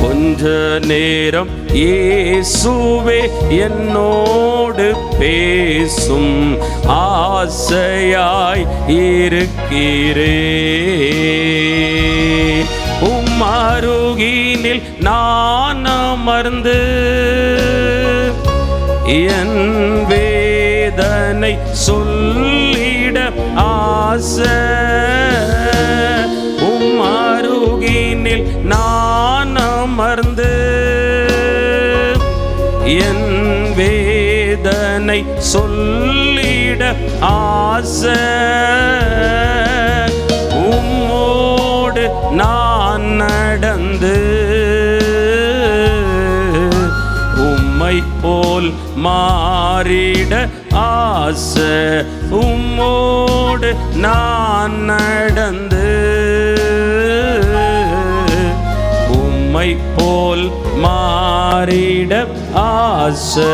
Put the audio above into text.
கொஞ்ச நேரம் இயேசுவே என்னோடு பேசும் ஆசையாய் இருக்கிறேன். அருகினில் நான் அமர்ந்து என் வேதனை சொல்லிட ஆசை. அருகினில் நான் அமர்ந்து என் வேதனை சொல்லிட ஆசை. உம்மோடு நான் நடந்து உம்மை போல் மாறிட ஆசை. உம்மோடு நான் நடந்து உம்மை போல் மாறிட ஆசை.